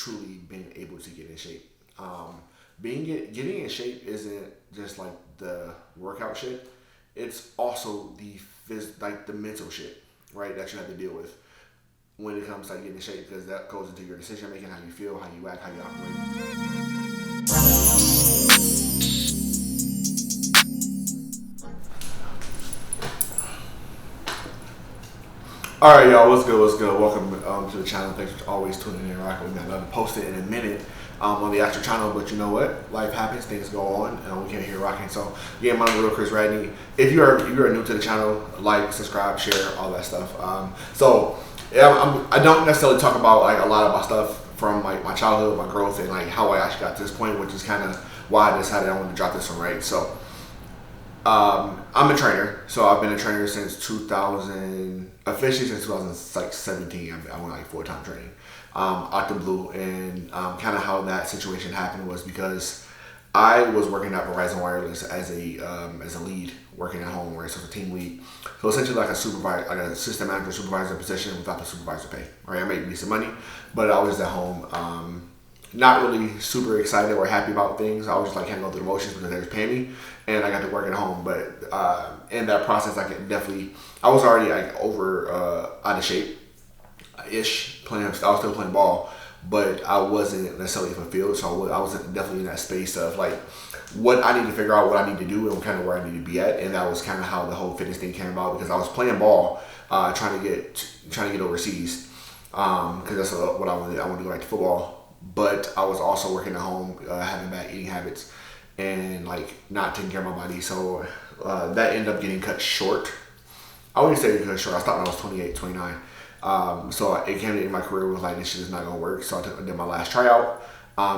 truly been able to get in shape. Getting in shape isn't just like the workout shit. It's also the mental shit, right? That you have to deal with when it comes to like, getting in shape, because that goes into your decision making, how you feel, how you act, how you operate. All right, y'all. What's good? What's good? Welcome to the channel. Thanks for always tuning in. Rocking. We got another posted in a minute on the actual channel, but you know what? Life happens. Things go on, and we can't hear rocking. So, yeah, my name is Chris Radney. If you are new to the channel, like, subscribe, share, all that stuff. I don't necessarily talk about like a lot of my stuff from like my childhood, my growth, and like how I actually got to this point, which is kind of why I decided I wanted to drop this one, right? So. I'm a trainer, so I've been a trainer since 2000, officially since 2017. I went like full-time training, out the blue, and kind of how that situation happened was because I was working at Verizon Wireless as a lead, working at home, right? So it's a team lead, so essentially like a supervisor, like a system manager, supervisor position without the supervisor pay, right? I made decent money, but I was at home. Not really super excited or happy about things. I was just like kind of going through the motions because they was paying me, and I got to work at home. But in that process, I was already like out of shape ish. I was still playing ball, but I wasn't necessarily fulfilled. So I was definitely in that space of like what I need to figure out, what I need to do, and kind of where I need to be at. And that was kind of how the whole fitness thing came about, because I was playing ball, trying to get overseas, because that's what I wanted. I wanted to go back to football. But I was also working at home, having bad eating habits, and like not taking care of my body. So that ended up getting cut short. I wouldn't say it cut short. I stopped when I was 28, 29. So it came in my career was like, this shit is not gonna work. So I did my last tryout.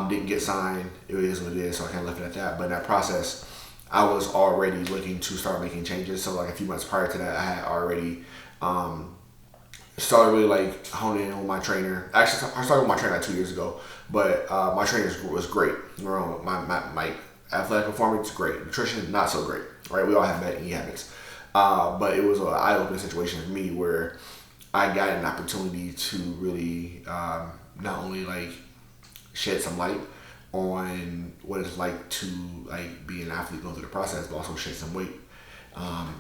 Didn't get signed. It is what it is. So I kind of left it at that. But in that process, I was already looking to start making changes. So like a few months prior to that, I had already started really like honing in on my trainer. Actually, I started with my trainer like 2 years ago, but my trainer was great. My athletic performance, great. Nutrition, not so great, right? We all have bad eating habits. But it was an eye-opening situation for me where I got an opportunity to really not only like shed some light on what it's like to like be an athlete going through the process, but also shed some weight.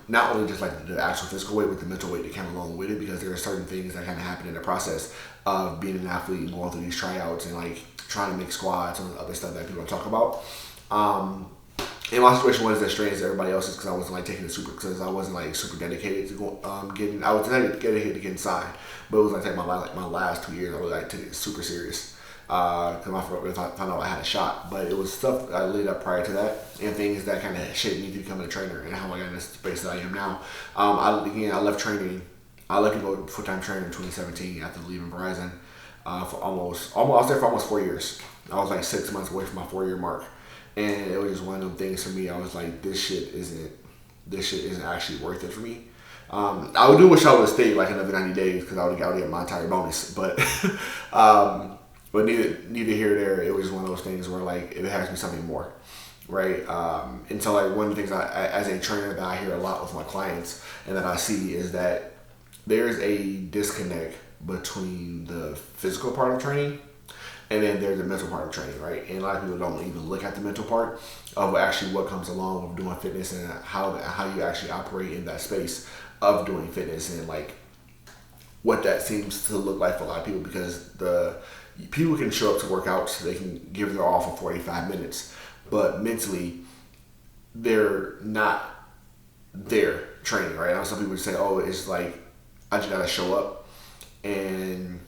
Not only just like the actual physical weight, but the mental weight that came along with it, because there are certain things that kind of happen in the process of being an athlete and going through these tryouts and like trying to make squads and other stuff that people don't talk about. And my situation wasn't as strange as everybody else's, because I wasn't like taking it because I wasn't like super dedicated to I was dedicated to getting signed, but it was like my last 2 years I really like took it super serious. Because I found out I had a shot, but it was stuff I laid up prior to that, and things that kind of shaped me to becoming a trainer and how I got in this space that I am now. I left training. I left to go full-time training in 2017 after leaving Verizon. I was there for almost 4 years. I was like 6 months away from my 4-year mark, and it was just one of them things for me. I was like, this shit isn't actually worth it for me. I would do wish I would have stayed like another 90 days, because I would get my entire bonus, but. But neither here nor there. It was just one of those things where like it has to be something more, right? And so like one of the things as a trainer that I hear a lot with my clients and that I see is that there's a disconnect between the physical part of training and then there's the mental part of training, right? And a lot of people don't even look at the mental part of actually what comes along with doing fitness and how you actually operate in that space of doing fitness, and like what that seems to look like for a lot of people, because people can show up to workouts, they can give their all for 45 minutes, but mentally, they're not there training, right? I know some people say, oh, it's like, I just gotta show up, and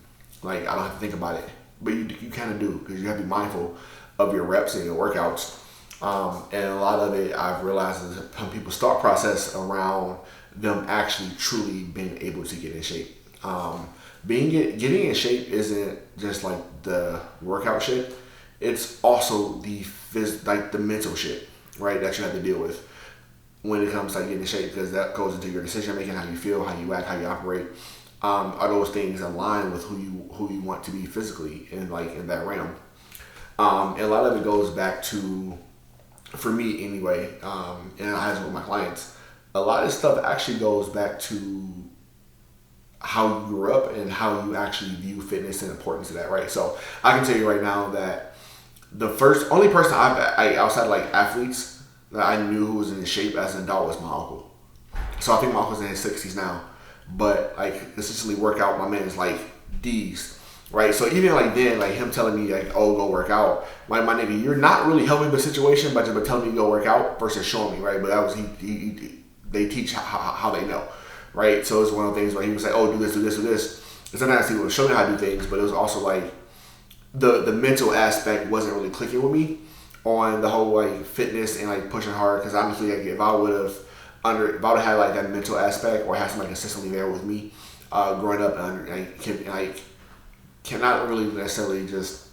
like, I don't have to think about it. But you kind of do, because you have to be mindful of your reps and your workouts. And a lot of it, I've realized, is some people's thought process around them actually truly being able to get in shape. Getting in shape isn't just like the workout shit. It's also the mental shit, right? That you have to deal with when it comes to like, getting in shape, because that goes into your decision making, how you feel, how you act, how you operate. Are those things aligned with who you want to be physically in that realm? And a lot of it goes back to, for me anyway, and I have it with my clients. A lot of stuff actually goes back to how you grew up and how you actually view fitness and importance of that, right? So I can tell you right now that the only person I outside like athletes that I knew who was in shape as an adult was my uncle. So I think my uncle's in his 60s now, but like essentially work out. My man is like D's. Right, so even like then, like him telling me like, "Oh, go work out," my nigga, you're not really helping the situation, but you're telling me to go work out versus showing me, right? But that was they teach how they know, right? So it's one of the things where he was like, "Oh, do this, do this, do this." And sometimes he would show me how to do things, but it was also like the mental aspect wasn't really clicking with me on the whole like fitness and like pushing hard. Because honestly, like if I would have had like that mental aspect or had somebody consistently there with me growing up and cannot really necessarily just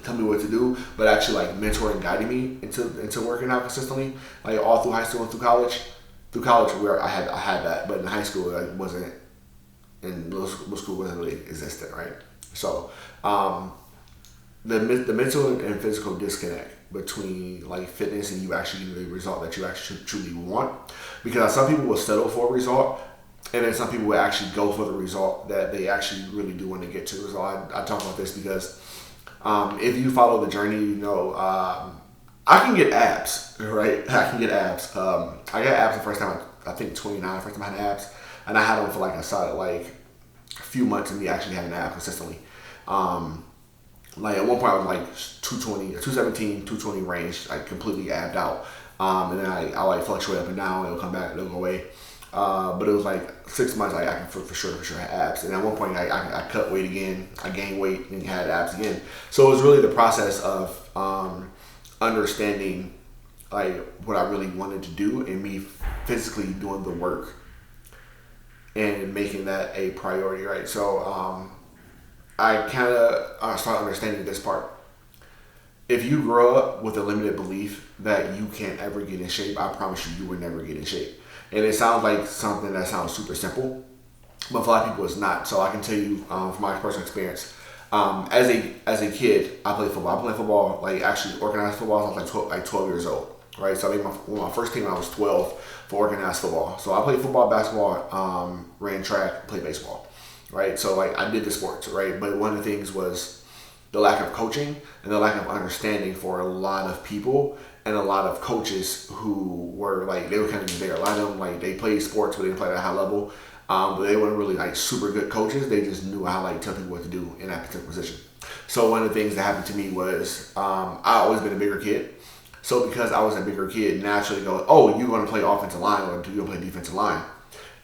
tell me what to do, but actually like mentor and guiding me into working out consistently, like all through high school and through college. Through college, where I had that, but in high school, it wasn't. In middle school, wasn't really existent, right? So, the mental and physical disconnect between like fitness and you actually getting the result that you actually truly want, because some people will settle for a result. And then some people will actually go for the result that they actually really do want to get to. So I talk about this because if you follow the journey, you know, I can get abs, right? I can get abs. I got abs the first time, I think 29, the first time I had abs. And I had them for like a solid, like a few months of me actually having abs consistently. Like at one point I was like 220, 217, 220 range, like completely abbed out. And then I like fluctuate up and down, it'll come back, it'll go away. But it was like 6 months, like I can for sure have abs. And at one point, I cut weight again, I gained weight and had abs again. So it was really the process of understanding like what I really wanted to do and me physically doing the work and making that a priority, right? So I kind of started understanding this part. If you grow up with a limited belief that you can't ever get in shape, I promise you will never get in shape. And it sounds like something that sounds super simple, but for a lot of people it's not. So I can tell you from my personal experience, as a kid, I played football. I played football, like actually organized football, I was like 12 years old, right? So I made my first team when I was 12 for organized football. So I played football, basketball, ran track, played baseball, right? So like I did the sports, right? But one of the things was the lack of coaching and the lack of understanding for a lot of people and a lot of coaches who were like, they were kind of just there. A lot of them, like, they played sports, but they didn't play at a high level. But they weren't really like super good coaches. They just knew how like tell people what to do in that particular position. So one of the things that happened to me was I always been a bigger kid. So because I was a bigger kid, naturally go, oh, you're going to play offensive line or you're going to play defensive line.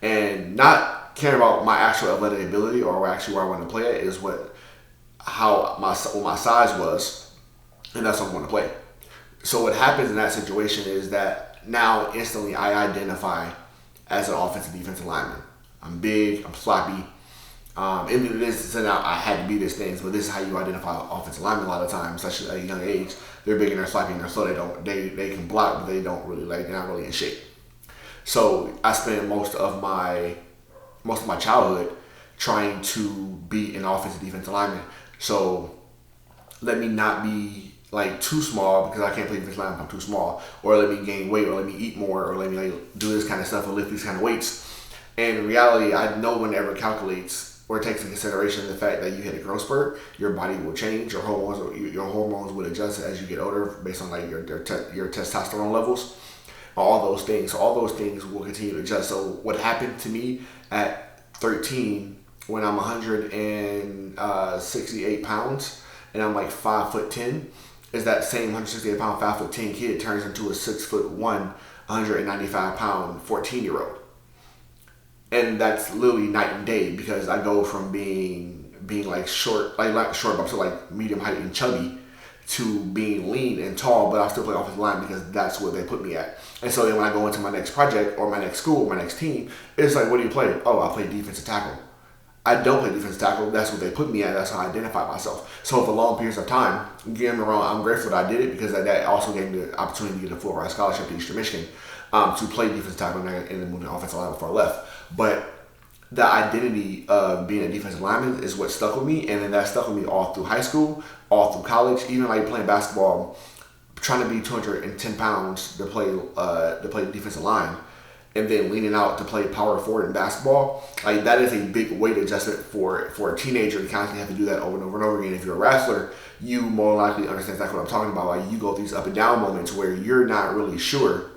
And not caring about my actual athletic ability or actually where I want to play it is what my size was, and that's what I want to play. So what happens in that situation is that now instantly I identify as an offensive defensive lineman. I'm big, I'm sloppy. In this and out, I had to be these things, but this is how you identify offensive linemen a lot of times, especially at a young age. They're big and they're sloppy and they're slow. They can block, but they don't really they're not really in shape. So I spent most of my childhood trying to be an offensive defensive lineman. So let me not be like too small because I can't play defensive lineman if I'm too small, or let me gain weight, or let me eat more, or let me like do this kind of stuff or lift these kind of weights. And in reality, no one ever calculates or takes into consideration the fact that you hit a growth spurt, your body will change, your hormones will adjust as you get older based on like your testosterone levels, all those things. So all those things will continue to adjust. So what happened to me at 13 when I'm 168 pounds and I'm like 5'10" is that same 168 pound, 5'10" kid turns into a 6'1", 195 pound 14-year-old. And that's literally night and day because I go from being like short, like not short, but like medium height and chubby, to being lean and tall, but I still play offensive line because that's where they put me at. And so then when I go into my next project or my next school or my next team, it's like, what do you play? Oh, I play defensive tackle. I don't play defensive tackle. That's what they put me at. That's how I identify myself. So for long periods of time, get me wrong, I'm grateful that I did it because that also gave me the opportunity to get a full ride scholarship to Eastern Michigan to play defensive tackle and then move to offensive line before I left. But the identity of being a defensive lineman is what stuck with me, and then that stuck with me all through high school, all through college, even like playing basketball, trying to be 210 pounds to play defensive line. and then leaning out to play power forward in basketball, like that is a big weight adjustment for a teenager to constantly have to do that over and over and over again. If you're a wrestler, you more likely understand exactly what I'm talking about. Like you go through these up and down moments where you're not really sure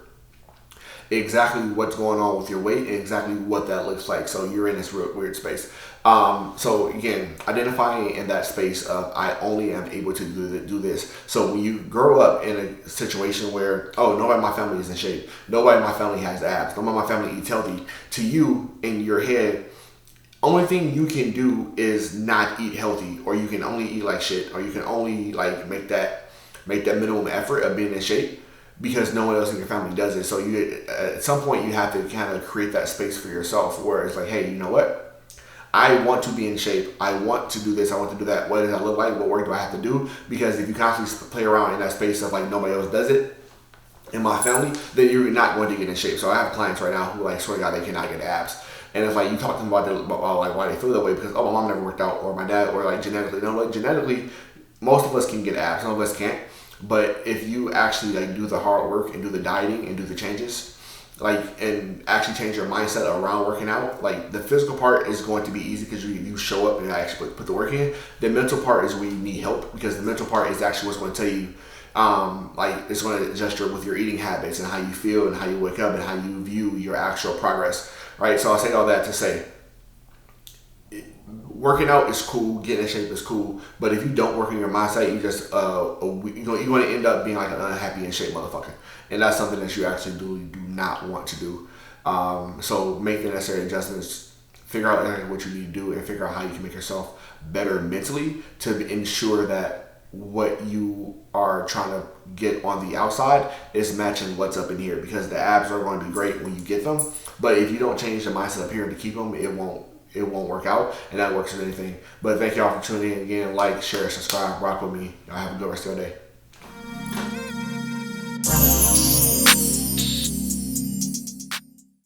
exactly what's going on with your weight and exactly what that looks like. So you're in this real weird space. So again, identifying in that space of I only am able to do this. So when you grow up in a situation where, oh, nobody in my family is in shape, nobody in my family has abs, nobody in my family eats healthy, to you in your head, only thing you can do is not eat healthy, or you can only eat like shit, or you can only like make that minimum effort of being in shape, because no one else in your family does it. So you, at some point, you have to kind of create that space for yourself where it's like, hey, you know what? I want to be in shape. I want to do this. I want to do that. What does that look like? What work do I have to do? Because if you constantly play around in that space of like nobody else does it in my family, then you're not going to get in shape. So I have clients right now who like swear to God they cannot get abs. And it's like you talk to them about like why they feel that way, because my mom never worked out, or my dad, or like genetically. No, like genetically, most of us can get abs. Some of us can't. But if you actually like do the hard work and do the dieting and do the changes, like, and actually change your mindset around working out, like the physical part is going to be easy because you show up and actually put the work in. The mental part is where you need help, because the mental part is actually what's going to tell you, like it's going to adjust with your eating habits and how you feel and how you wake up and how you view your actual progress, right? So I say all that to say, working out is cool, getting in shape is cool, but if you don't work in your mindset, you just you're going to end up being like an unhappy in shape motherfucker, and that's something that you actually do not want to do. So make the necessary adjustments, figure out what you need to do, and figure out how you can make yourself better mentally to ensure that what you are trying to get on the outside is matching what's up in here, because the abs are going to be great when you get them, but if you don't change the mindset up here to keep them, it won't work out, and that works with anything. But thank y'all for tuning in again. Like, share, subscribe, rock with me. Y'all have a good rest of your day.